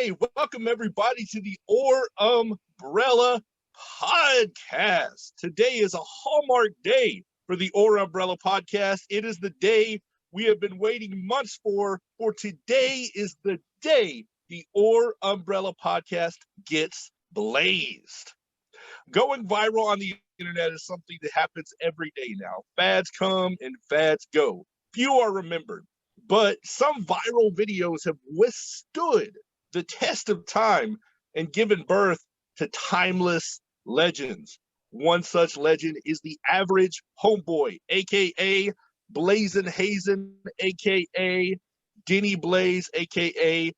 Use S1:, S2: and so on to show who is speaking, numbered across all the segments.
S1: Hey, welcome everybody to the Umbrella Podcast. Today is a hallmark day for the Umbrella Podcast. It is the day we have been waiting months for today is the day the Umbrella Podcast gets blazed. Going viral on the internet is something that happens every day now. Fads come and fads go. Few are remembered, but some viral videos have withstood the test of time and given birth to timeless legends. One such legend is the Average Homebody, aka Blazin Hazen, aka Denny Blaze, aka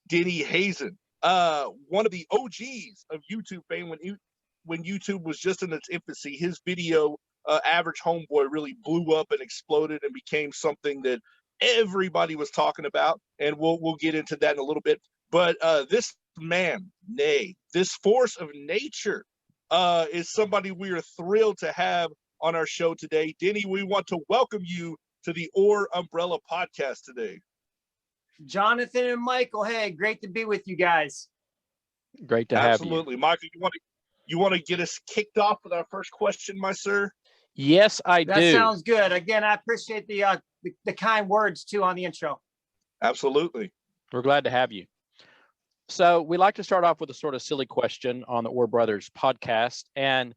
S1: Denny Hazen. One of the OGs of YouTube fame when YouTube was just in its infancy. His video Average Homebody really blew up and exploded and became something that everybody was talking about, and we'll get into that in a little bit. But this man, this force of nature, is somebody we are thrilled to have on our show today. Denny, we want to welcome you to the Umbrella Podcast today.
S2: Jonathan and Michael, hey, great to be with you guys.
S3: Great to have you.
S1: Absolutely. Michael, you want to get us kicked off with our first question, my sir?
S3: Yes, I do.
S2: That sounds good. Again, I appreciate the kind words too on the intro.
S1: Absolutely.
S3: We're glad to have you. So we like to start off with a sort of silly question on the Orr Brothers podcast. And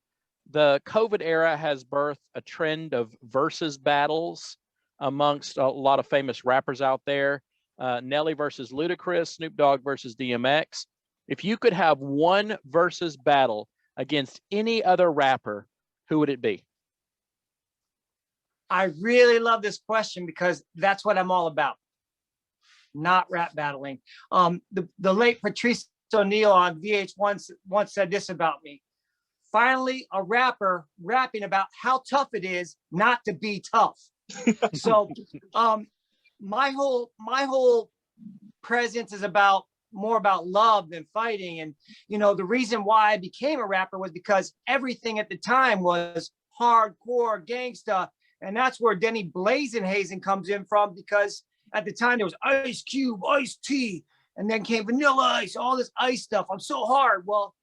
S3: the COVID era has birthed a trend of versus battles amongst a lot of famous rappers out there. Nelly versus Ludacris, Snoop Dogg versus DMX. If you could have one versus battle against any other rapper, who would it be?
S2: I really love this question because that's what I'm all about. Not rap battling. The late Patrice O'Neal on VH1 once said this about me. Finally, a rapper rapping about how tough it is not to be tough. So my whole presence is more about love than fighting. And the reason why I became a rapper was because everything at the time was hardcore gangsta. And that's where Denny Blazin Hazen comes in from, because at the time there was Ice Cube, Ice T, and then came Vanilla Ice, all this ice stuff. I'm so hard. Well,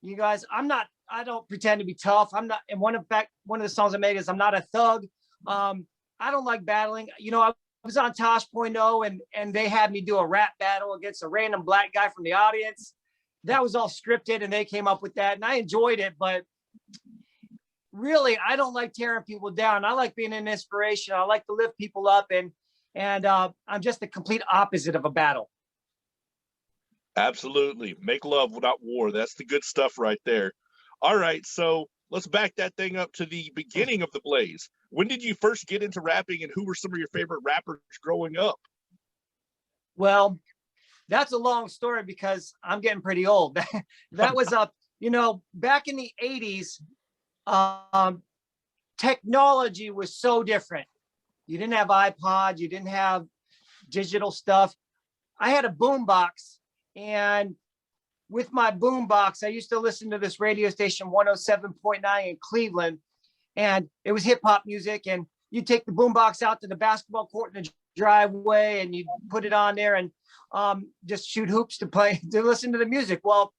S2: you guys, I don't pretend to be tough. I'm not. And one of the songs I made is I'm not a thug. I don't like battling. I was on Tosh.0 and they had me do a rap battle against a random black guy from the audience. That was all scripted and they came up with that and I enjoyed it, but really, I don't like tearing people down. I like being an inspiration. I like to lift people up, and I'm just the complete opposite of a battle.
S1: Absolutely. Make love without war. That's the good stuff right there. All right, so let's back that thing up to the beginning of the blaze. When did you first get into rapping, and who were some of your favorite rappers growing up?
S2: Well, that's a long story because I'm getting pretty old. That was back in the 80s. Technology was so different. You didn't have iPods, you didn't have digital stuff. I had a boombox, and with my boombox, I used to listen to this radio station 107.9 in Cleveland, and it was hip hop music. And you take the boombox out to the basketball court in the driveway, and you put it on there and just shoot hoops to listen to the music. Well,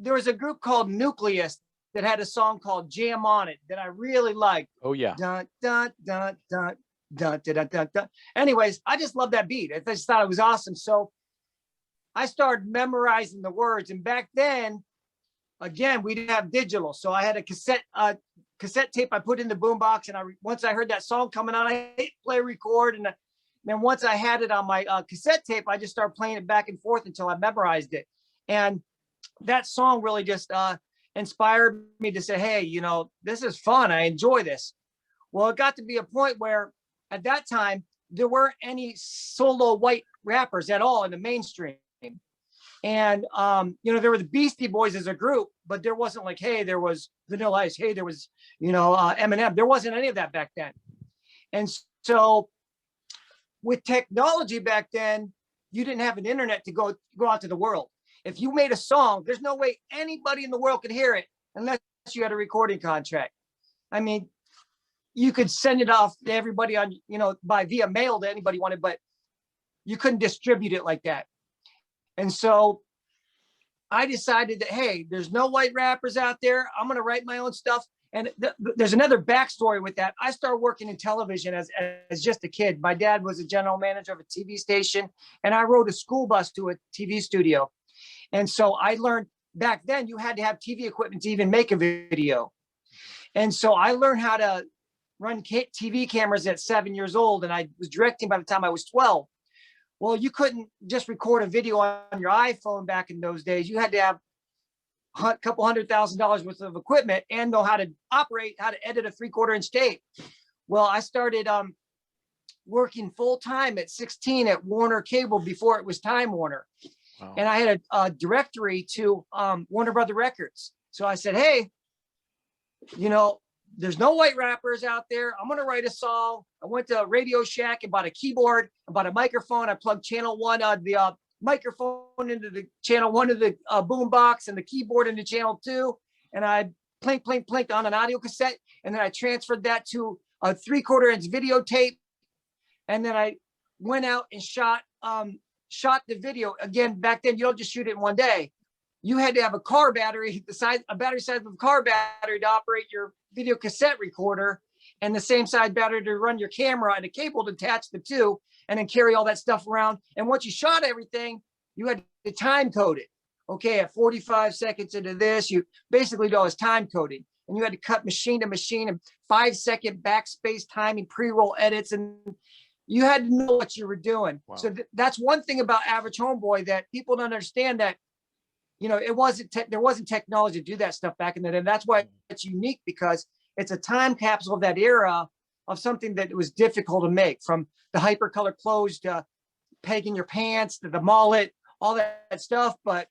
S2: there was a group called Nucleus that had a song called Jam on It that I really liked.
S3: Oh, yeah.
S2: Dun, dun, dun, dun, dun, dun, dun, dun. Anyways, I just love that beat. I just thought it was awesome. So I started memorizing the words. And back then, again, we didn't have digital. So I had a cassette tape I put in the boombox. And once I heard that song coming on, I hit play record. And then once I had it on my cassette tape, I just started playing it back and forth until I memorized it. And that song really just inspired me to say, hey, this is fun. I enjoy this. Well, it got to be a point where at that time, there weren't any solo white rappers at all in the mainstream. And, there were the Beastie Boys as a group, but there wasn't like, hey, there was Vanilla Ice. Hey, there was, Eminem. There wasn't any of that back then. And so with technology back then, you didn't have an internet to go out to the world. If you made a song, there's no way anybody in the world could hear it unless you had a recording contract. I mean, you could send it off to everybody on, via mail to anybody wanted, but you couldn't distribute it like that. And so I decided that, hey, there's no white rappers out there. I'm going to write my own stuff. And there's another backstory with that. I started working in television as just a kid. My dad was a general manager of a TV station, and I rode a school bus to a TV studio. And so I learned back then you had to have TV equipment to even make a video. And so I learned how to run TV cameras at 7 years old, and I was directing by the time I was 12. Well, you couldn't just record a video on your iPhone back in those days. You had to have a couple $100,000 worth of equipment and know how to operate, how to edit a 3/4-inch tape. Well, I started working full time at 16 at Warner Cable before it was Time Warner. Wow. And I had a directory to Warner Brother Records. So I said, hey, you know, there's no white rappers out there. I'm going to write a song. I went to Radio Shack and bought a keyboard, I bought a microphone. I plugged channel 1, the microphone into the channel 1 of the boom box and the keyboard into channel 2. And I planked on an audio cassette. And then I transferred that to a 3/4-inch videotape. And then I went out and shot the video. Again, back then, you don't just shoot it in one day. You had to have a car battery, a battery size of a car battery to operate your video cassette recorder, and the same size battery to run your camera, and a cable to attach the two, and then carry all that stuff around. And once you shot everything, you had to time code it. Okay, at 45 seconds into this, you basically do all this time coding, and you had to cut machine to machine and 5-second backspace timing, pre-roll edits, and you had to know what you were doing. Wow. So that's one thing about Average Homeboy that people don't understand, that you know, there wasn't technology to do that stuff back in the day. And that's why it's unique, because it's a time capsule of that era of something that was difficult to make, from the hypercolor clothes to pegging your pants to the mullet, all that stuff. But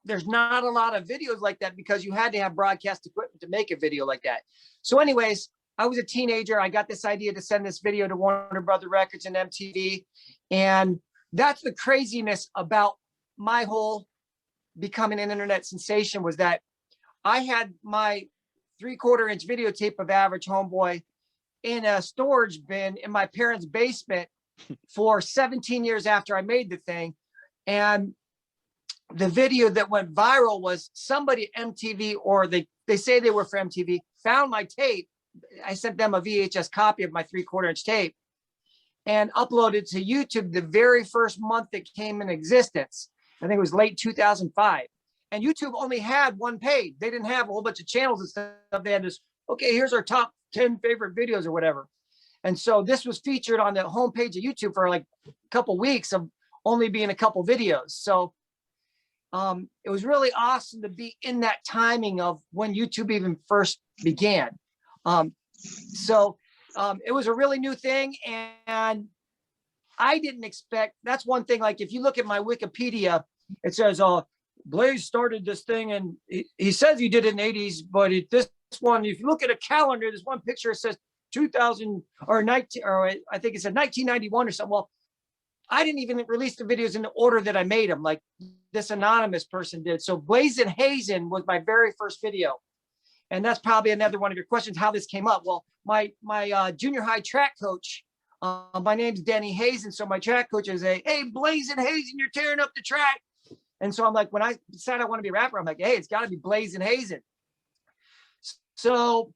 S2: there's not a lot of videos like that because you had to have broadcast equipment to make a video like that. So anyways, I was a teenager. I got this idea to send this video to Warner Brother Records and MTV. And that's the craziness about my whole becoming an internet sensation, was that I had my 3/4-inch videotape of Average Homeboy in a storage bin in my parents' basement for 17 years after I made the thing. And the video that went viral was somebody at MTV, or they say they were for MTV, found my tape. I sent them a VHS copy of my 3/4-inch tape and uploaded to YouTube the very first month it came in existence. I think it was late 2005. And YouTube only had one page. They didn't have a whole bunch of channels and stuff. They had this, okay, here's our top 10 favorite videos or whatever. And so this was featured on the homepage of YouTube for like a couple weeks of only being a couple videos. So it was really awesome to be in that timing of when YouTube even first began. It was a really new thing. And I didn't expect, that's one thing, like if you look at my Wikipedia, it says, Blaze started this thing, and he says he did it in the 80s, but this one, if you look at a calendar, there's one picture, it says 2000 or 19, or I think it said 1991 or something. Well, I didn't even release the videos in the order that I made them, like this anonymous person did. So Blazin Hazen was my very first video. And that's probably another one of your questions, how this came up. Well, my junior high track coach, my name's Denny Hazen. So my track coach is hey, Blazin Hazen, you're tearing up the track. And so I'm like, when I decided I want to be a rapper, I'm like, hey, it's got to be Blazin Hazen. So,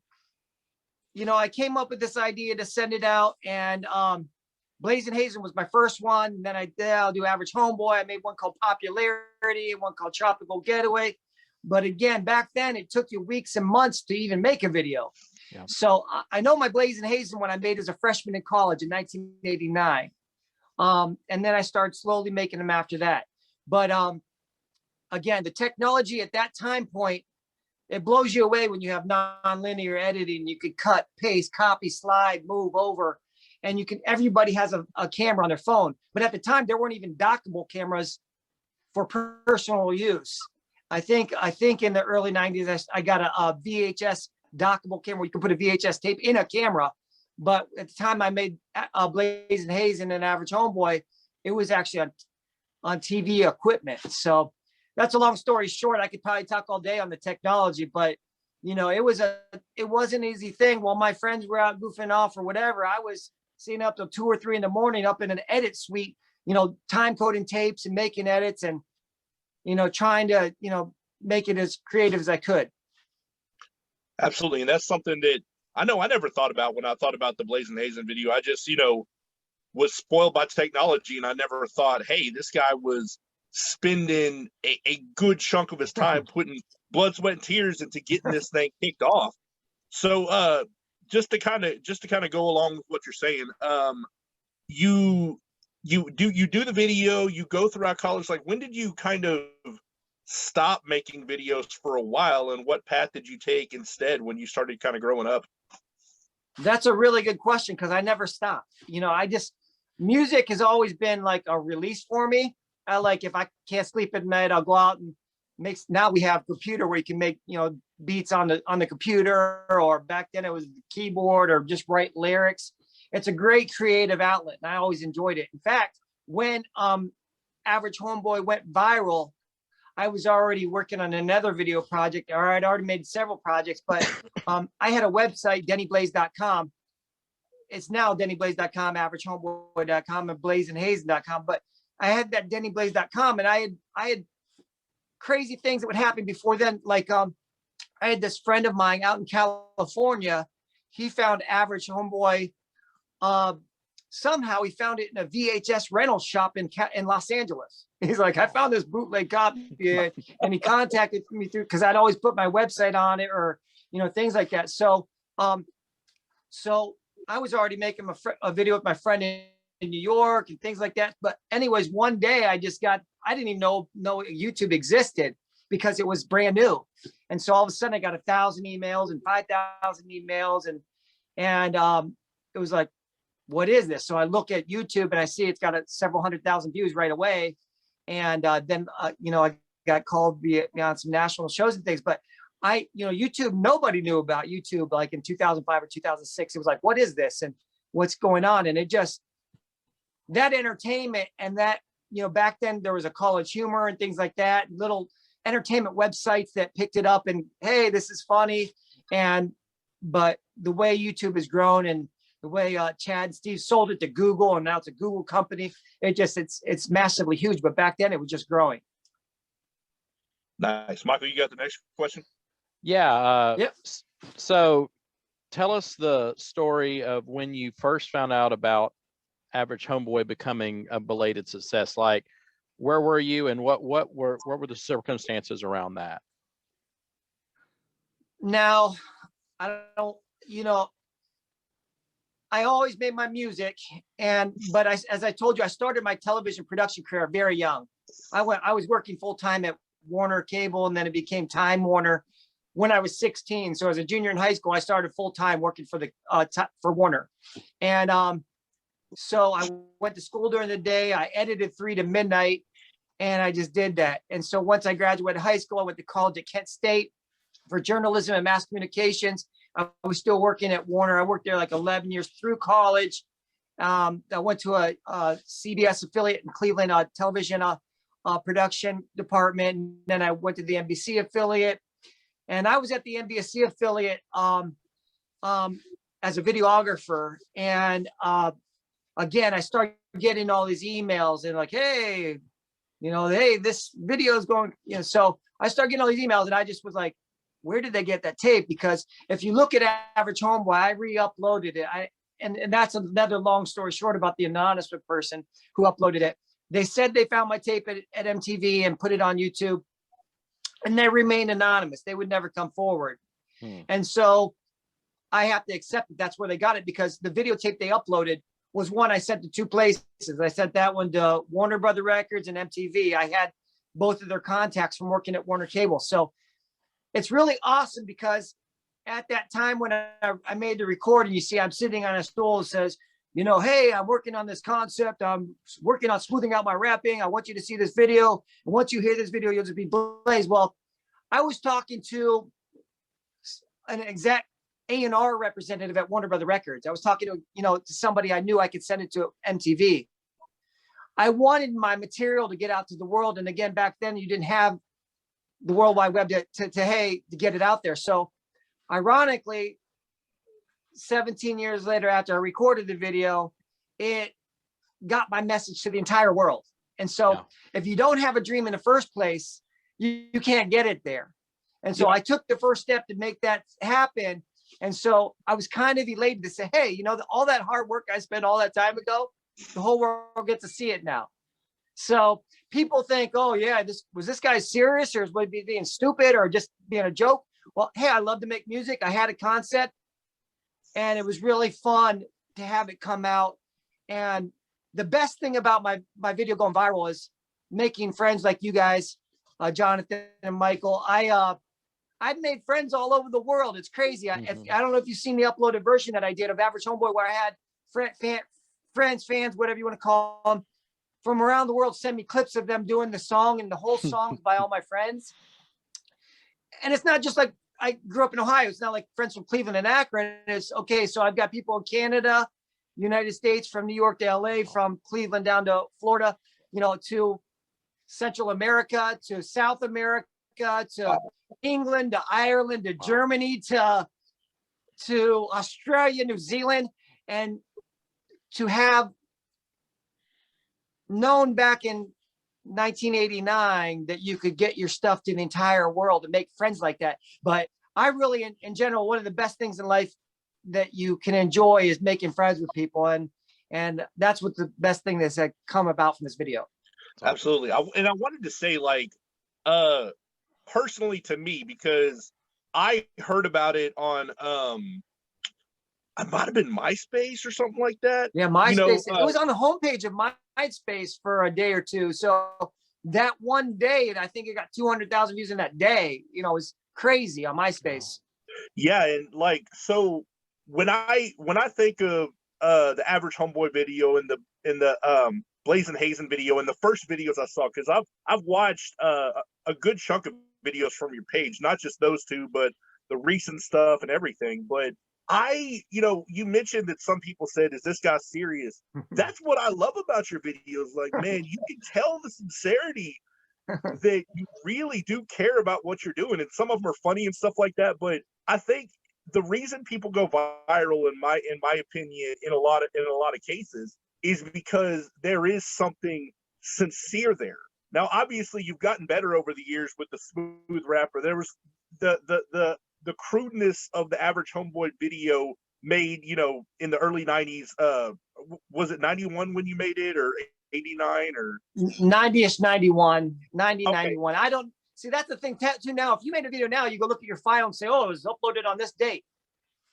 S2: you know, I came up with this idea to send it out, and Blazin Hazen was my first one. And then I'll do Average Homeboy. I made one called Popularity and one called Tropical Getaway. But again, back then it took you weeks and months to even make a video. Yeah. So I know my Blazin Hazen when I made as a freshman in college in 1989. And then I started slowly making them after that. But again, the technology at that time point, it blows you away when you have non-linear editing. You could cut, paste, copy, slide, move over, and everybody has a camera on their phone. But at the time, there weren't even dockable cameras for personal use. I think in the early 90s, I got a VHS dockable camera. You could put a VHS tape in a camera. But at the time I made Blazin Hazen and Average Homeboy, it was actually on TV equipment. So that's a long story short. I could probably talk all day on the technology, but you know, it was an easy thing. While my friends were out goofing off or whatever, I was staying up till 2 or 3 in the morning up in an edit suite, time coding tapes and making edits and, trying to, make it as creative as I could.
S1: Absolutely. And that's something that I know I never thought about when I thought about the Blazin Hazen video. I just, was spoiled by technology, and I never thought, hey, this guy was spending a good chunk of his time putting blood, sweat, and tears into getting this thing kicked off. So just to kind of go along with what you're saying, you do the video, you go throughout college. Like, when did you kind of stop making videos for a while, and what path did you take instead when you started kind of growing up?
S2: That's a really good question, because I never stopped. Music has always been like a release for me. I like, if I can't sleep at night, I'll go out and now we have computer where you can make, beats on the computer, or back then it was the keyboard, or just write lyrics. It's a great creative outlet, and I always enjoyed it. In fact, when Average Homeboy went viral, I was already working on another video project, or I'd already made several projects, but I had a website, DennyBlazin.com. It's now DennyBlazin.com, AverageHomeboy.com, and BlazinHazen.com. But I had that DennyBlazin.com, and I had crazy things that would happen before then. Like I had this friend of mine out in California. He found Average Homeboy. Somehow he found it in a VHS rental shop in Los Angeles. He's like, I found this bootleg copy, and he contacted me through, because I'd always put my website on it, or things like that. So I was already making a video with my friend in New York and things like that. But anyways, one day I didn't even know YouTube existed, because it was brand new. And so all of a sudden I got 1,000 emails and 5,000 emails, and it was like, what is this? So I look at YouTube and I see it's got several 100,000 views right away. And then, I got called on some national shows and things, but YouTube, nobody knew about YouTube like in 2005 or 2006. It was like, what is this? And what's going on? And it just, that entertainment, and that, back then there was a College Humor and things like that, little entertainment websites that picked it up and, hey, this is funny. But the way YouTube has grown, and the way Steve sold it to Google, and now it's a Google company, it's massively huge. But back then it was just growing.
S1: Nice. Michael, you got the next question?
S3: Yeah.
S2: Yep.
S3: So tell us the story of when you first found out about Average Homeboy becoming a belated success. Like, where were you, and what were the circumstances around that?
S2: Now, I don't, I always made my music, but as I told you, I started my television production career very young. I was working full time at Warner Cable, and then it became Time Warner when I was 16. So as a junior in high school, I started full time working for Warner. And so I went to school during the day. I edited 3 to midnight, and I just did that. And so once I graduated high school, I went to college at Kent State for journalism and mass communications. I was still working at Warner. I worked there like 11 years through college. I went to a CBS affiliate in Cleveland, television production department. And then I went to the NBC affiliate. And I was at the NBC affiliate as a videographer. And again, I started getting all these emails and like, hey, hey, this video is going, so I started getting all these emails, and I just was like, where did they get that tape? Because if you look at Average Homeboy, I re-uploaded it. And that's another long story short about the anonymous person who uploaded it. They said they found my tape at MTV and put it on YouTube, and they remained anonymous. They would never come forward. And so I have to accept that that's where they got it, because the videotape they uploaded was one I sent to 2 places. I sent that one to Warner Brother Records and MTV. I had both of their contacts from working at Warner Cable. So it's really awesome, because at that time when I made the recording, you see I'm sitting on a stool that says, hey, I'm working on this concept. I'm working on smoothing out my rapping. I want you to see this video. And once you hear this video, you'll just be blazed. Well, I was talking to an exact A&R representative at Warner Brother Records. I was talking to, to somebody I knew I could send it to MTV. I wanted my material to get out to the world. And again, back then you didn't have the World Wide Web to get it out there. So ironically, 17 years later, after I recorded the video, it got my message to the entire world. And so
S3: Yeah.
S2: if you don't have a dream in the first place, you can't get it there. And so
S1: Yeah.
S2: I took the first step to make that happen. And so I was kind of elated to say, hey, you know, all that hard work I spent all that time ago, the whole world gets to see it now. So people think, oh yeah, was this guy serious, or was he being stupid, or just being a joke? Well, hey, I love to make music. I had a concept, and it was really fun to have it come out. And the best thing about my video going viral is making friends like you guys, Jonathan and Michael. I've made friends all over the world. It's crazy. I don't know if you've seen the uploaded version that I did of Average Homeboy, where I had friends, fans, whatever you want to call them, from around the world send me clips of them doing the song, and the whole song's by all my friends. And it's not just like I grew up in Ohio. It's not like friends from Cleveland and Akron. It's okay. So I've got people in Canada, United States, from New York to LA, from Cleveland down to Florida, you know, to Central America, to South America, to England, to Ireland, to Germany, to Australia, New Zealand. And to have known back in 1989 that you could get your stuff to the entire world and make friends like that. But I really, in general, one of the best things in life that you can enjoy is making friends with people. And that's what the best thing that's come about from this video.
S1: Absolutely. And I wanted to say, like, personally to me, because I heard about it on, I might have been MySpace or something like that.
S2: Yeah, MySpace.
S1: You know,
S2: it was on the homepage of MySpace for a day or two. So that one day, I think it got 200,000 views in that day. You know, it was crazy on MySpace.
S1: Yeah, and like, so when I think of the Average Homeboy video and the Blazin Hazen video and the first videos I saw, because I've watched a good chunk of videos from your page, not just those two, but the recent stuff and everything. But you know, you mentioned that some people said, is this guy serious? That's what I love about your videos. Like, man, you can tell the sincerity that you really do care about what you're doing. And some of them are funny and stuff like that. But I think the reason people go viral, in my opinion, in a lot of cases, is because there is something sincere there. Now, obviously, you've gotten better over the years with the smooth rapper. There was the crudeness of the Average Homeboy video made, you know, in the early 90s. Was it 91 when you made it, or 89, or
S2: 90ish, 91, 90,
S1: Okay.
S2: 91. I don't see, that's the thing too. Now, if you made a video now, you go look at your file and say, oh, it was uploaded on this date.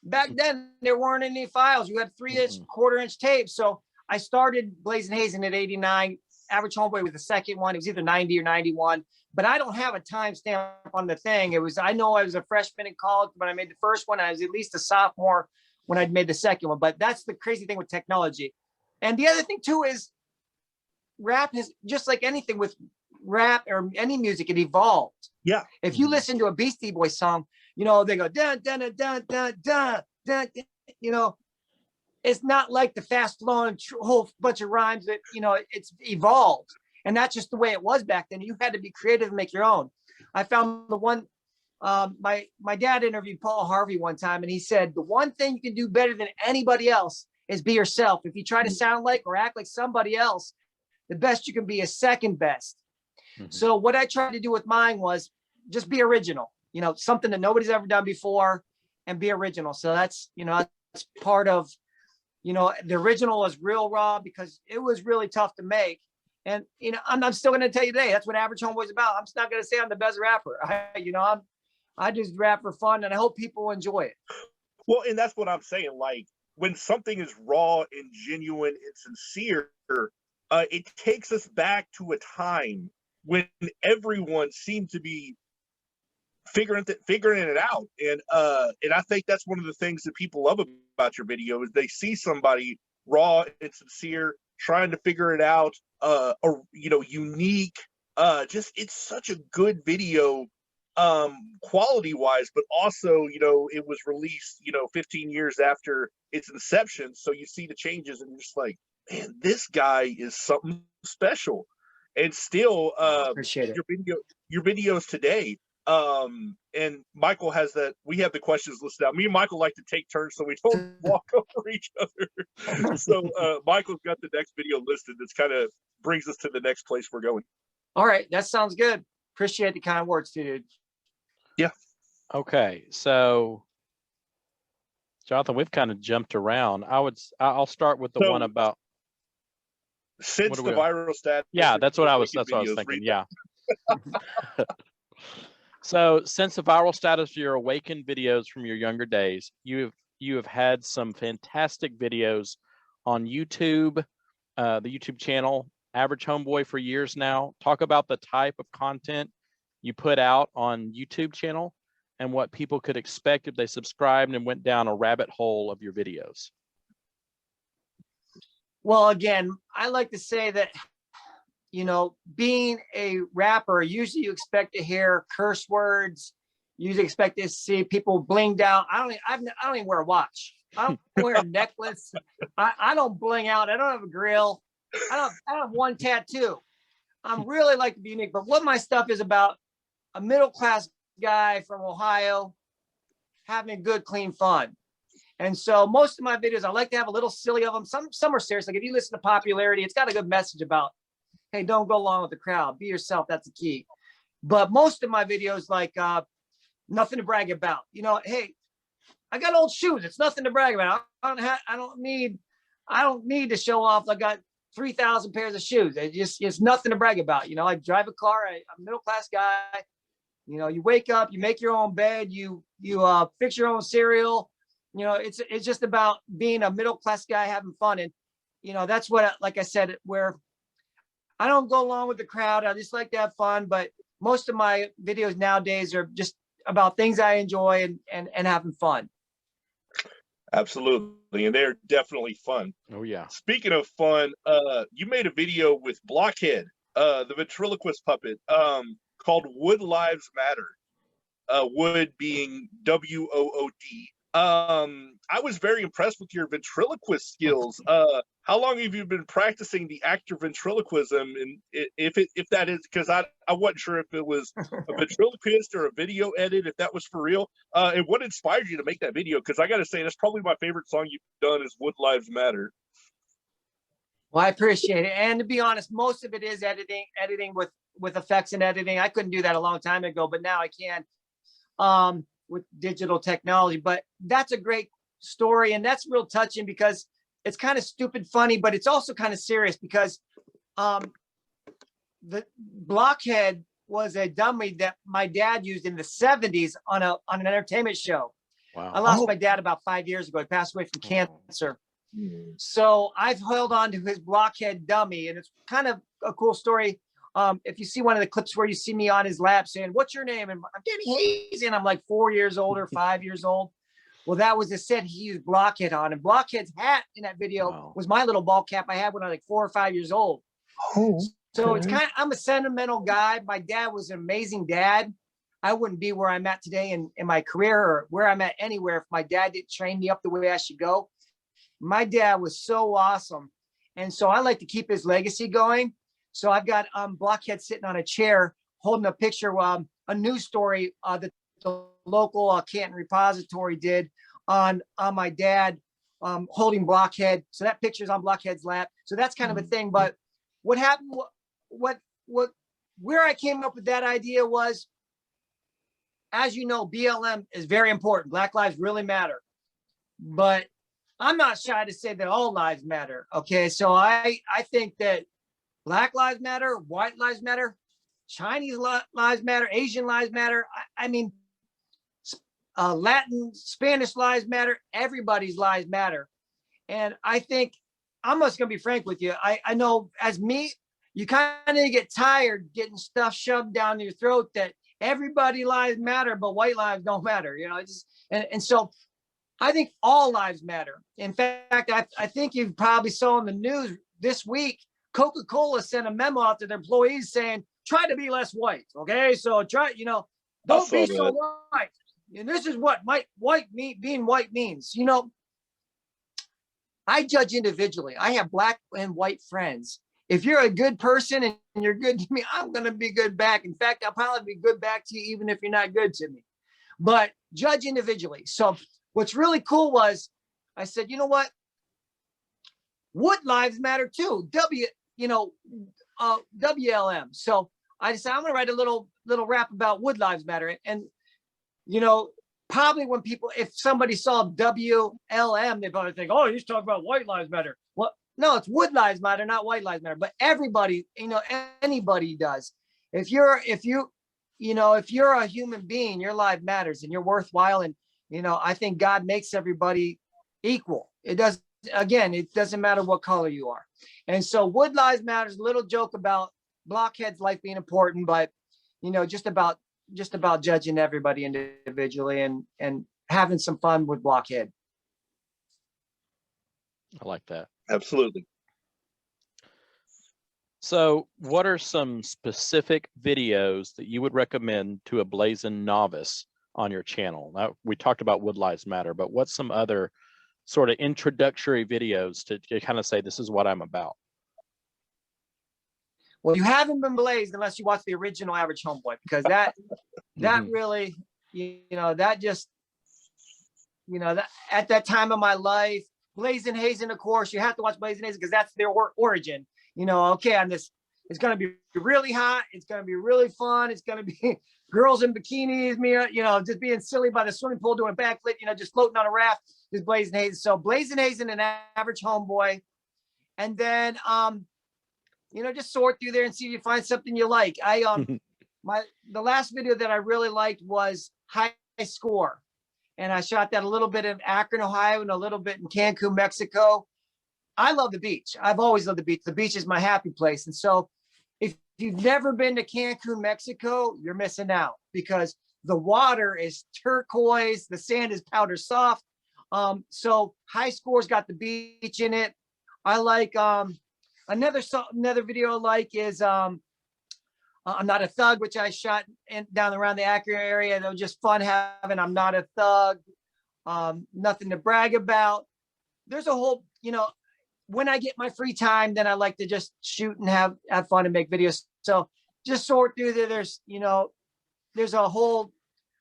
S2: Back then, there weren't any files. You had 3-inch, quarter-inch tapes. So I started Blazin Hazen at 89. Average Homeboy was the second one. It was either 90 or 91. But I don't have a timestamp on the thing. I know I was a freshman in college when I made the first one. I was at least a sophomore when I'd made the second one. But that's the crazy thing with technology. And the other thing too is rap has, just like anything with rap or any music, it evolved.
S1: Yeah.
S2: If you listen to a Beastie Boys song, you know, they go dun dun dun dun dun dun dun, you know, it's not like the fast flowing whole bunch of rhymes that, you know, it's evolved. And that's just the way it was back then. You had to be creative and make your own. I found the one, my dad interviewed Paul Harvey one time, and he said, the one thing you can do better than anybody else is be yourself. If you try to sound like or act like somebody else, the best you can be is second best. So what I tried to do with mine was just be original, you know, something that nobody's ever done before, and be original. So that's, you know, that's part of, you know, the original was real raw because it was really tough to make. And, you know, I'm still going to tell you today, that's what Average Homeboy's about. I'm just not going to say I'm the best rapper. I just rap for fun, and I hope people enjoy it.
S1: Well, and that's what I'm saying. Like, when something is raw and genuine and sincere, it takes us back to a time when everyone seemed to be figuring it out. And I think that's one of the things that people love about your video is they see somebody raw and sincere, trying to figure it out, or, you know, unique. Just, it's such a good video, quality wise, but also, you know, it was released, you know, 15 years after its inception. So you see the changes and you're just like, man, this guy is something special. And still,
S2: Appreciate it.
S1: Your videos today, And Michael has that. We have the questions listed out. Me and Michael like to take turns so we don't walk over each other. So Michael's got the next video listed. That's kind of brings us to the next place we're going.
S2: All right, that sounds good. Appreciate the kind words, dude.
S1: Yeah.
S3: Okay, so Jonathan, we've kind of jumped around. I'll start with the one about
S1: since the viral status.
S3: Yeah, that's what I was thinking. Yeah. So since the viral status of your awakened videos from your younger days, you have had some fantastic videos on YouTube, the YouTube channel Average Homeboy for years now. Talk about the type of content you put out on YouTube channel and what people could expect if they subscribed and went down a rabbit hole of your videos.
S2: Well, again, I like to say that, being a rapper, usually you expect to hear curse words. You usually expect to see people blinged out. I don't even wear a watch. I don't wear a necklace. I don't bling out. I don't have a grill. I don't have one tattoo. I'm really like to be unique. But what my stuff is about, a middle-class guy from Ohio having good, clean fun. And so most of my videos, I like to have a little silly of them. Some are serious. Like if you listen to Popularity, it's got a good message about, hey, don't go along with the crowd. Be yourself. That's the key. But most of my videos, like nothing to brag about. Hey, I got old shoes. It's nothing to brag about. I don't need to show off. I got 3,000 pairs of shoes. It's nothing to brag about. I drive a car. I'm a middle-class guy. You wake up, you make your own bed, you fix your own cereal. It's just about being a middle-class guy having fun. And, that's what, like I said, where I don't go along with the crowd. I just like to have fun. But most of my videos nowadays are just about things I enjoy and having fun.
S1: Absolutely. And they're definitely fun.
S3: Oh, yeah.
S1: Speaking of fun, you made a video with Blockhead, the ventriloquist puppet, called Wood Lives Matter. Wood being WOOD. I was very impressed with your ventriloquist skills. How long have you been practicing the actor ventriloquism? And if that is, because I wasn't sure if it was a ventriloquist or a video edit, if that was for real. And what inspired you to make that video? Because I got to say, that's probably my favorite song you've done is Wood Lives Matter.
S2: Well, I appreciate it. And to be honest, most of it is editing with effects and editing. I couldn't do that a long time ago, but now I can with digital technology. But that's a great story. And that's real touching because it's kind of stupid funny, but it's also kind of serious because the Blockhead was a dummy that my dad used in the 70s on an entertainment show.
S3: Wow.
S2: I lost my dad about 5 years ago. He passed away from cancer. So I've held on to his Blockhead dummy, and it's kind of a cool story. If you see one of the clips where you see me on his lap saying, "What's your name?" and I'm Denny Hazen, I'm like 4 years old or 5 years old. Well, that was the set he used Blockhead on, and Blockhead's hat in that video was my little ball cap I had when I was like 4 or 5 years old.
S1: Oh,
S2: so it's kind of, I'm a sentimental guy. My dad was an amazing dad. I wouldn't be where I'm at today in my career or where I'm at anywhere if my dad didn't train me up the way I should go. My dad was so awesome. And so I like to keep his legacy going. So I've got Blockhead sitting on a chair holding a picture of a news story that the local Canton Repository did on my dad holding Blockhead. So that picture's on Blockhead's lap. So that's kind of a thing. But what happened, where I came up with that idea was, as you know, BLM is very important. Black lives really matter. But I'm not shy to say that all lives matter. Okay, so I think that Black lives matter, white lives matter, Chinese lives matter, Asian lives matter. I mean, Latin, Spanish lives matter. Everybody's lives matter. And I think, I'm just going to be frank with you. I know as me, you kind of get tired getting stuff shoved down your throat that everybody lives matter, but white lives don't matter. And so I think all lives matter. In fact, I think you probably saw in the news this week, Coca-Cola sent a memo out to their employees saying, try to be less white. Okay. So don't be so white. And this is what being white means. I judge individually. I have black and white friends. if you're a good person and you're good to me, I'm going to be good back. In fact, I'll probably be good back to you, even if you're not good to me. But judge individually. So what's really cool was I said, you know what? Wood lives matter too. WLM. So I decided I'm going to write a little rap about wood lives matter. And, probably when people, if somebody saw WLM, they probably think, oh, he's talking about white lives matter. Well, no, it's wood lives matter, not white lives matter. But everybody, anybody does. If you're a human being, your life matters and you're worthwhile. And, I think God makes everybody equal. It doesn't matter what color you are. And so wood lives matters, a little joke about blockheads' life being important, but, just about judging everybody individually and having some fun with blockhead.
S3: I like that.
S1: Absolutely.
S3: So what are some specific videos that you would recommend to a Blazin novice on your channel? Now, we talked about Wood Lives Matter, but what's some other sort of introductory videos to kind of say, this is what I'm about?
S2: Well, you haven't been blazed unless you watch the original Average Homeboy, because that really, that at that time of my life, Blazin Hazen, of course, you have to watch Blazin Hazen because that's their origin. Okay, on this, it's going to be really hot. It's going to be really fun. It's going to be girls in bikinis, just being silly by the swimming pool, doing a backflip, just floating on a raft, just Blazin Hazen. So Blazin Hazen and Average Homeboy. And then, just sort through there and see if you find something you like. The last video that I really liked was High Score. And I shot that a little bit in Akron, Ohio, and a little bit in Cancun, Mexico. I love the beach. I've always loved the beach. The beach is my happy place. And so if you've never been to Cancun, Mexico, you're missing out because the water is turquoise. The sand is powder soft. So High Score's got the beach in it. I like another video I like is I'm Not a Thug, which I shot down around the Akron area. That was just fun having I'm Not a Thug. Nothing to brag about. There's a whole, when I get my free time, then I like to just shoot and have fun and make videos. So just sort through there. There's a whole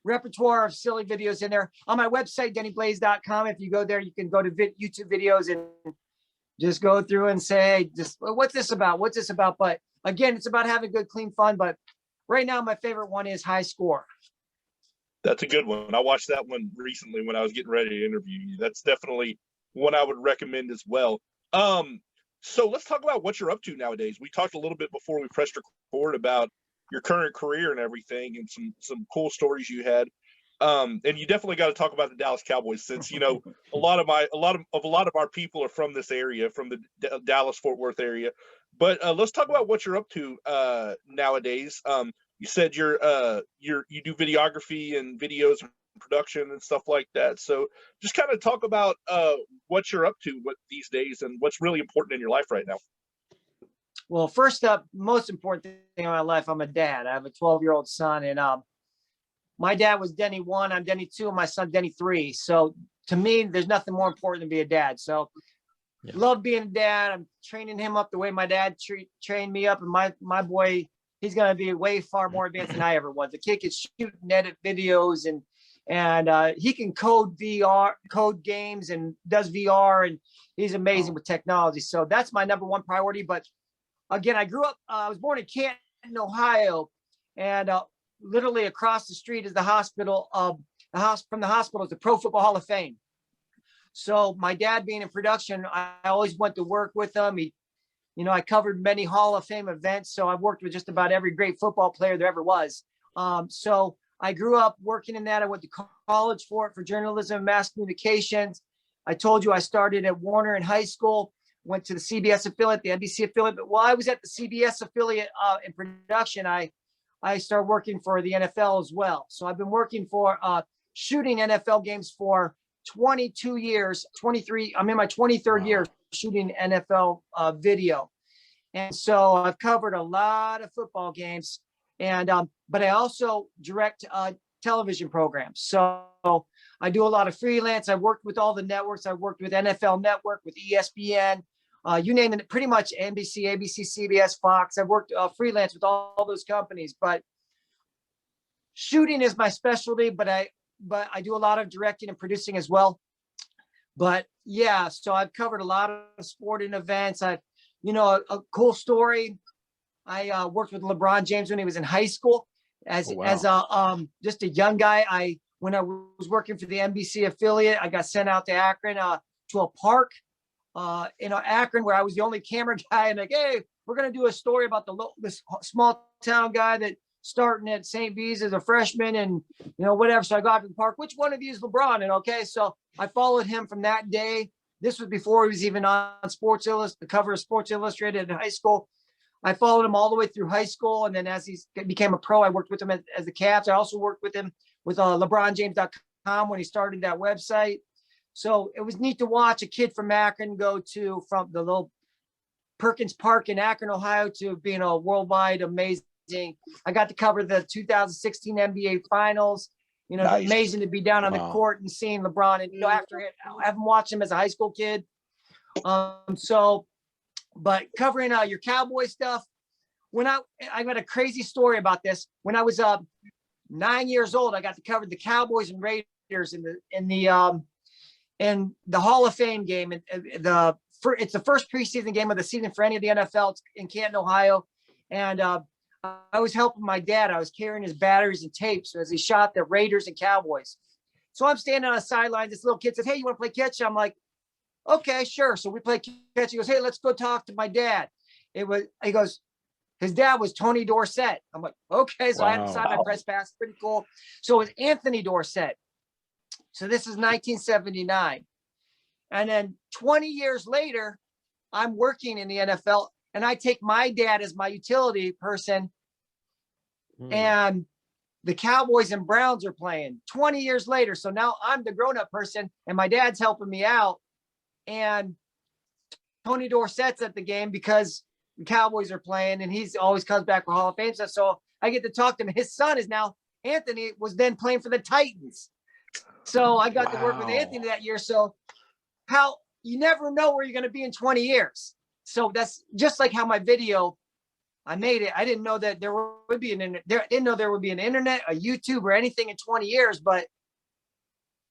S2: repertoire of silly videos in there. On my website, DennyBlaze.com. If you go there, you can go to YouTube videos and just go through and say, hey, what's this about? What's this about? But again, it's about having good, clean fun. But right now, my favorite one is High Score.
S1: That's a good one. I watched that one recently when I was getting ready to interview you. That's definitely one I would recommend as well. So let's talk about what you're up to nowadays. We talked a little bit before we pressed record about your current career and everything, and some cool stories you had. And you definitely got to talk about the Dallas Cowboys, since a lot of our people are from this area, from the Dallas Fort Worth area. But let's talk about what you're up to nowadays. You said you do videography and videos and production and stuff like that. So just kind of talk about what you're up to these days and what's really important in your life right now.
S2: Well, first up, most important thing in my life, I'm a dad. I have a 12-year-old son, and my dad was Denny 1, I'm Denny 2, and my son Denny 3. So to me, there's nothing more important than be a dad. So love being a dad. I'm training him up the way my dad trained me up, and my boy, he's going to be way far more advanced than I ever was. The kid can shoot and edit videos, and he can code games and does VR, and he's amazing with technology. So that's my number one priority. But again, I was born in Canton, Ohio, and literally across the street is the hospital. From the hospital is the Pro Football Hall of Fame. So my dad being in production, I always went to work with him. I covered many Hall of Fame events. So I've worked with just about every great football player there ever was. So I grew up working in that. I went to college for journalism and mass communications. I told you I started at Warner in high school, went to the CBS affiliate, the NBC affiliate. But while I was at the CBS affiliate in production, I started working for the NFL as well. So I've been working for shooting NFL games for 22 years, 23. I'm in my 23rd year shooting NFL video. And so I've covered a lot of football games, and but I also direct television programs. So I do a lot of freelance. I worked with all the networks. I worked with NFL Network, with ESPN. you name it, pretty much NBC, ABC, CBS, Fox. I've worked freelance with all those companies, but shooting is my specialty, but I do a lot of directing and producing as well. But yeah, so I've covered a lot of sporting events. A cool story. I worked with LeBron James when he was in high school as just a young guy. When I was working for the NBC affiliate, I got sent out to Akron to a park in Akron where I was the only camera guy. And like, hey, we're going to do a story about this small town guy that starting at St. B's as a freshman and, whatever. So I got to the park, which one of you is LeBron? And okay, so I followed him from that day. This was before he was even on the cover of Sports Illustrated in high school. I followed him all the way through high school. And then as he became a pro, I worked with him as the Cavs. I also worked with him with LeBronJames.com when he started that website. So it was neat to watch a kid from Akron go from the little Perkins Park in Akron, Ohio, to being a worldwide amazing. I got to cover the 2016 NBA Finals.
S1: Nice.
S2: Amazing to be down on the court and seeing LeBron. And after having watched him as a high school kid. But covering your Cowboy stuff. I got a crazy story about this. When I was 9 years old, I got to cover the Cowboys and Raiders in the Hall of Fame game. It's the first preseason game of the season for any of the NFL. It's in Canton, Ohio. And I was helping my dad. I was carrying his batteries and tapes as he shot the Raiders and Cowboys. So I'm standing on the sideline. This little kid says, hey, you want to play catch? I'm like, okay, sure. So we play catch. He goes, hey, let's go talk to my dad. He goes, his dad was Tony Dorsett. I'm like, okay. So I had to sign my press pass. Pretty cool. So it was Anthony Dorsett. So this is 1979. And then 20 years later, I'm working in the NFL and I take my dad as my utility person. And the Cowboys and Browns are playing 20 years later. So now I'm the grown-up person and my dad's helping me out. And Tony Dorsett's at the game because the Cowboys are playing and he's always comes back for Hall of Fame stuff. So I get to talk to him. His son is now Anthony was then playing for the Titans. So I got to work with Anthony that year. So you never know where you're going to be in 20 years. So that's just like how my video, I made it. I didn't know that there would be an internet, a YouTube or anything in 20 years. But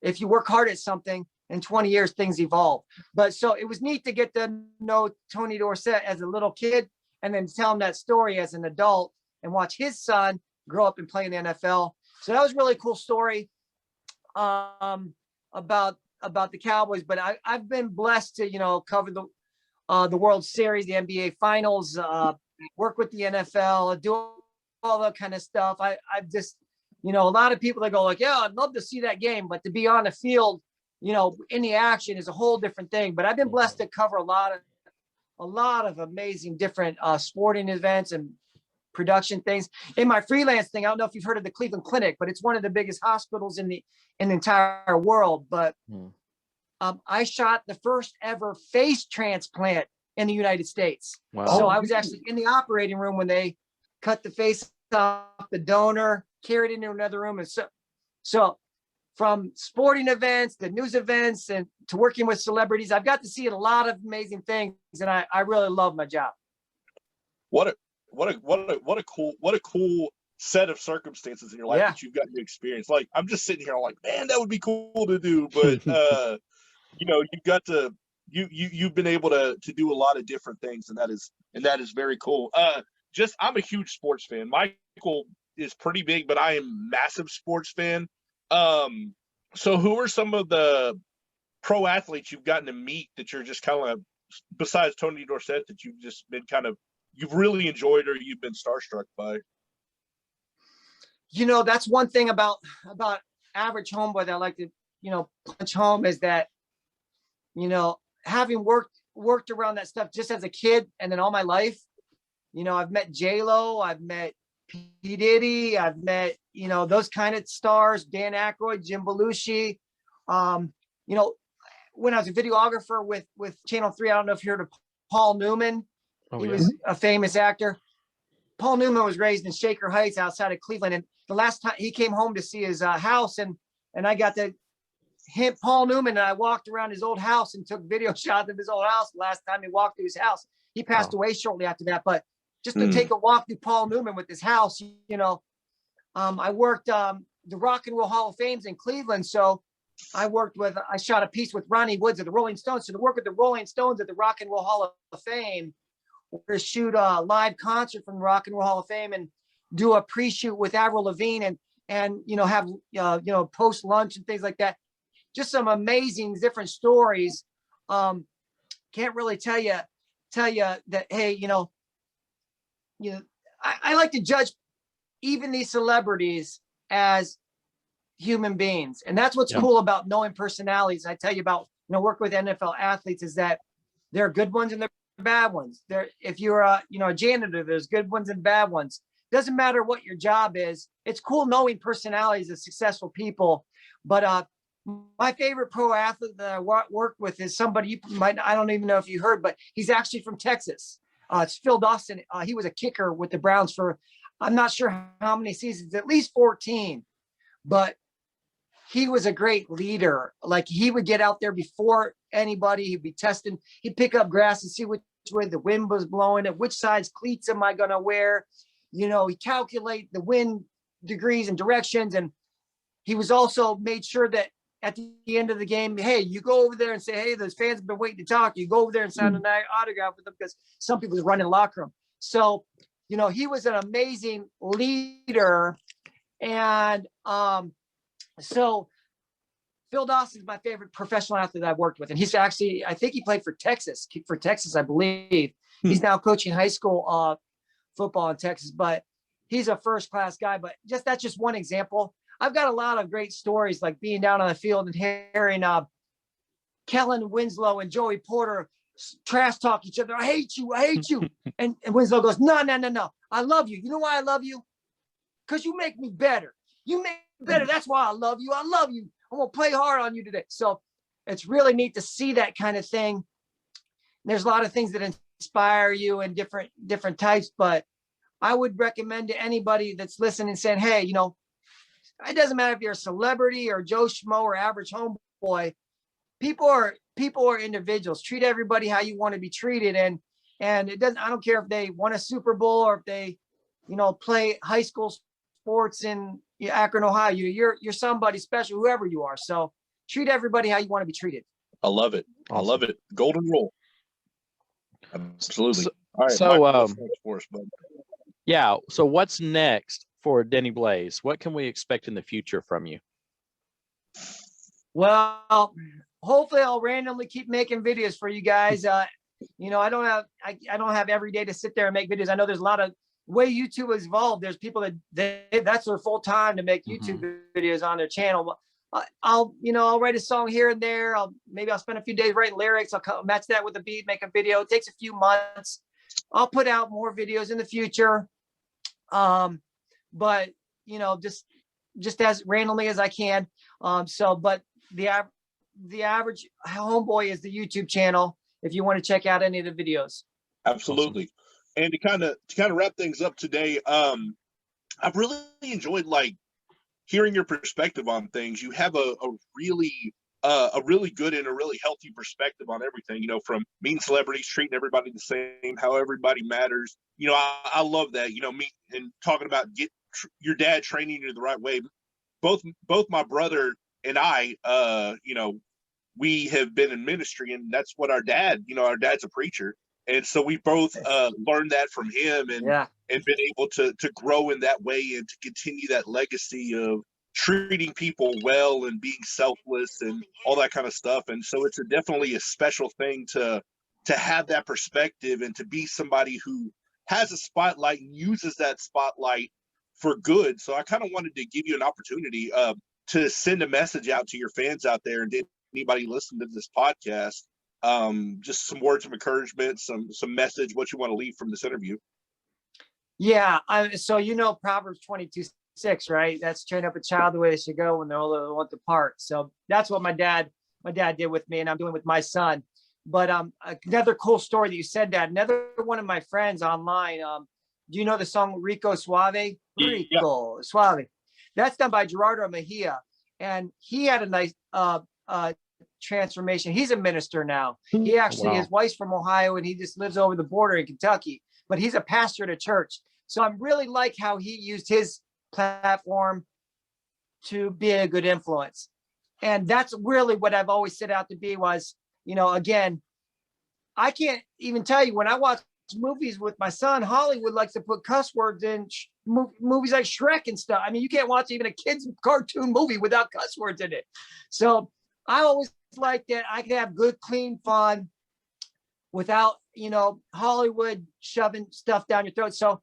S2: if you work hard at something, in 20 years, things evolve. But so it was neat to get to know Tony Dorsett as a little kid and then tell him that story as an adult and watch his son grow up and play in the NFL. So that was a really cool story about the Cowboys. But I've been blessed to, cover the World Series, the NBA Finals, work with the NFL, do all that kind of stuff. I've just, a lot of people that go like, yeah, I'd love to see that game. But to be on the field, in the action is a whole different thing. But I've been blessed to cover a lot of amazing different sporting events and production things. In my freelance thing, I don't know if you've heard of the Cleveland Clinic, but it's one of the biggest hospitals in the entire world. But I shot the first ever face transplant in the United States.
S3: Wow.
S2: So I was actually in the operating room when they cut the face off the donor, carried it into another room. And so from sporting events to news events and to working with celebrities, I've got to see a lot of amazing things, and I really love my job.
S1: What a cool set of circumstances in your life that you've gotten to experience. Like, I'm just sitting here, I'm like, man, that would be cool to do, but you've been able to do a lot of different things, and that is very cool. I'm a huge sports fan. Michael is pretty big, but I am a massive sports fan. So who are some of the pro athletes you've gotten to meet that you're just kind of, besides Tony Dorsett, that you've just been you've really enjoyed or you've been starstruck by?
S2: That's one thing about Average Homebody that I like to, punch home is that, having worked around that stuff just as a kid and then all my life, I've met J-Lo, I've met P. Diddy, I've met, those kind of stars, Dan Aykroyd, Jim Belushi. When I was a videographer with Channel 3, I don't know if you heard of Paul Newman. He was a famous actor. Paul Newman was raised in Shaker Heights outside of Cleveland. And the last time he came home to see his house and I got to Paul Newman and I walked around his old house and took video shots of his old house last time he walked through his house. He passed away shortly after that, but just to take a walk through Paul Newman with his house, I worked the Rock and Roll Hall of Fame's in Cleveland. So I shot a piece with Ronnie Woods of the Rolling Stones. So to work with the Rolling Stones at the Rock and Roll Hall of Fame, we're going to shoot a live concert from the Rock and Roll Hall of Fame and do a pre-shoot with Avril Lavigne and have post lunch and things like that. Just some amazing different stories. Can't really tell you that, hey, I like to judge even these celebrities as human beings. And that's what's cool about knowing personalities. I tell you about, work with NFL athletes is that there are good ones and there are bad ones. If you're a janitor, there's good ones and bad ones. Doesn't matter what your job is. It's cool knowing personalities of successful people. But my favorite pro athlete that I work with is somebody you might, I don't even know if you heard, but he's actually from Texas. It's Phil Dawson. He was a kicker with the Browns for, I'm not sure how many seasons, at least 14. But he was a great leader. Like he would get out there before anybody. He'd be testing. He'd pick up grass and see which way the wind was blowing and which size cleats am I going to wear. He calculate the wind degrees and directions. And he was also made sure that at the end of the game, hey, you go over there and say, hey, those fans have been waiting to talk. You go over there and sign an autograph with them because some people run in the locker room. So, he was an amazing leader. And so Phil Dawson is my favorite professional athlete that I've worked with. And he's actually, I think he played for Texas, I believe. He's now coaching high school football in Texas, but he's a first-class guy. But that's just one example. I've got a lot of great stories, like being down on the field and hearing Kellen Winslow and Joey Porter trash talk each other. I hate you. and Winslow goes, no. I love you. You know why I love you? Because you make me better. You make me better. That's why I love you. I'm going to play hard on you today. So it's really neat to see that kind of thing. There's a lot of things that inspire you and different types, but I would recommend to anybody that's listening saying, hey, it doesn't matter if you're a celebrity or Joe Schmo or average homeboy. People are individuals. Treat everybody how you want to be treated. And it doesn't, I don't care if they won a Super Bowl or if they, play high school sports in Akron, Ohio. You're somebody special, whoever you are. So treat everybody how you want to be treated.
S1: I love it.
S3: Awesome.
S1: I love it. Golden rule. Absolutely. All right.
S3: So,
S1: Michael, what's next for us, bud?
S3: Yeah. So what's next for Denny Blaze? What can we expect in the future from you?
S2: Well, hopefully I'll randomly keep making videos for you guys. I don't have every day to sit there and make videos. I know there's a lot of way YouTube has evolved. There's people that's their full time to make YouTube videos on their channel. I'll write a song here and there. I'll spend a few days writing lyrics. I'll match that with a beat, make a video. It takes a few months. I'll put out more videos in the future. But just as randomly as I can. But the Average Homeboy is the YouTube channel if you want to check out any of the videos.
S1: Absolutely. Awesome. And to kind of wrap things up today, I've really enjoyed hearing your perspective on things. You have a really good and a really healthy perspective on everything, from meeting celebrities, treating everybody the same, how everybody matters. I love that, me and talking about your dad training you the right way. Both my brother and I, we have been in ministry, and that's what our dad's a preacher. And so we both learned that from him and been able to grow in that way and to continue that legacy of treating people well and being selfless and all that kind of stuff. And so it's definitely a special thing to have that perspective and to be somebody who has a spotlight and uses that spotlight for good. So I kind of wanted to give you an opportunity to send a message out to your fans out there, and anybody listening to this podcast, just some words of encouragement, some message, what you want to leave from this interview.
S2: Yeah. So Proverbs 22:6, right? That's train up a child the way they should go when they're older, they won't depart. So that's what my dad did with me, and I'm doing with my son. But another cool story that you said that. Another one of my friends online. Do you know the song Rico Suave? Rico Suave. That's done by Gerardo Mejia, and he had a nice transformation. He's a minister now. He actually,
S3: Wow.
S2: his wife's from Ohio, and he just lives over the border in Kentucky, but he's a pastor at a church. So I'm really like how he used his platform to be a good influence. And that's really what I've always set out to be was, again, I can't even tell you, when I watch movies with my son, Hollywood likes to put cuss words in movies like Shrek and stuff. I mean, you can't watch even a kid's cartoon movie without cuss words in it. So I always like that I can have good, clean fun without, Hollywood shoving stuff down your throat. So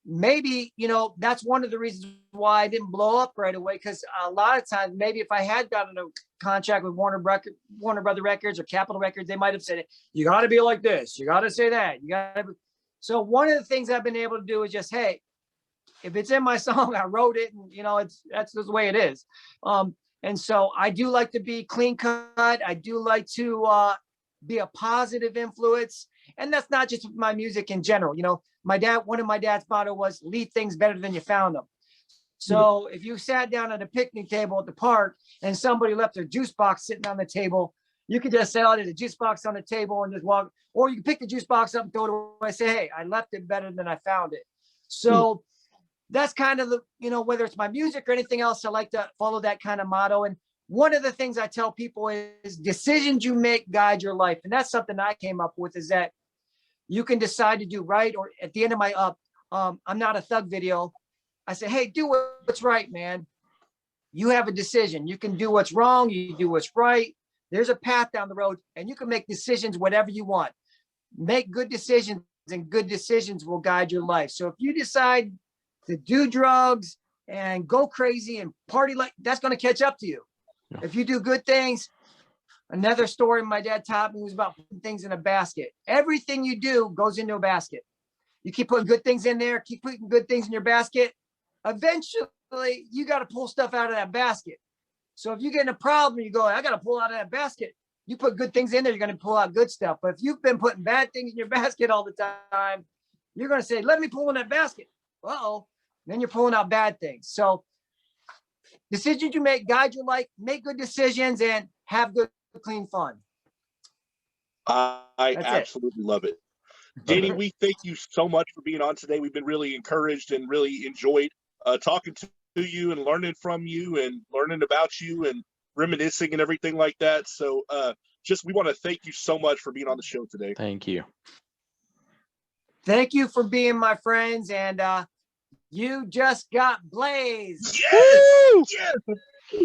S2: maybe, that's one of the reasons why I didn't blow up right away. Because a lot of times, maybe if I had gotten a contract with Warner Brother Records or Capitol Records, they might have said, you got to be like this. You got to say that. You got to. So one of the things I've been able to do is just, hey, if it's in my song, I wrote it, and that's just the way it is. And so I do like to be clean cut. I do like to be a positive influence. And that's not just my music in general. One of my dad's motto was leave things better than you found them. So if you sat down at a picnic table at the park and somebody left their juice box sitting on the table, you could just say, oh, there's a juice box on the table, and just walk, or you can pick the juice box up and throw it away and say, hey, I left it better than I found it. So that's kind of the, whether it's my music or anything else, I like to follow that kind of motto. And one of the things I tell people is decisions you make guide your life. And that's something I came up with, is that you can decide to do right. Or at the end of my I'm Not a Thug video, I say, hey, do what's right, man. You have a decision. You can do what's wrong. You do what's right. There's a path down the road, and you can make decisions whatever you want. Make good decisions, and good decisions will guide your life. So if you decide to do drugs and go crazy and party, that's going to catch up to you.
S3: Yeah.
S2: If you do good things, another story my dad taught me was about putting things in a basket. Everything you do goes into a basket. You keep putting good things in there, keep putting good things in your basket. Eventually, you got to pull stuff out of that basket. So if you get in a problem, you go, I got to pull out of that basket. You put good things in there, you're going to pull out good stuff. But if you've been putting bad things in your basket all the time, you're going to say, let me pull in that basket. Uh-oh. Then you're pulling out bad things. So decisions you make guide your life, make good decisions, and have good, clean fun.
S1: I absolutely love it. Denny, we thank you so much for being on today. We've been really encouraged and really enjoyed talking to you and learning from you and learning about you and reminiscing and everything like that. So we want to thank you so much for being on the show today.
S3: Thank you.
S2: Thank you for being my friends. And you just got blazed.
S1: Yes! Yes!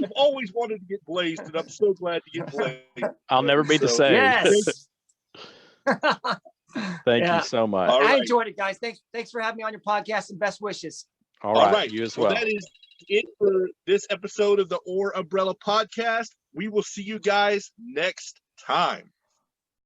S1: I've always wanted to get blazed, and I'm so glad to get blazed.
S3: I'll never be the same.
S2: Yes.
S3: Thank you so much.
S1: All
S2: I
S1: right.
S2: enjoyed it, guys. Thanks for having me on your podcast, and best wishes.
S3: All right. You as well.
S1: That is it for this episode of the Or Umbrella podcast. We will see you guys next time.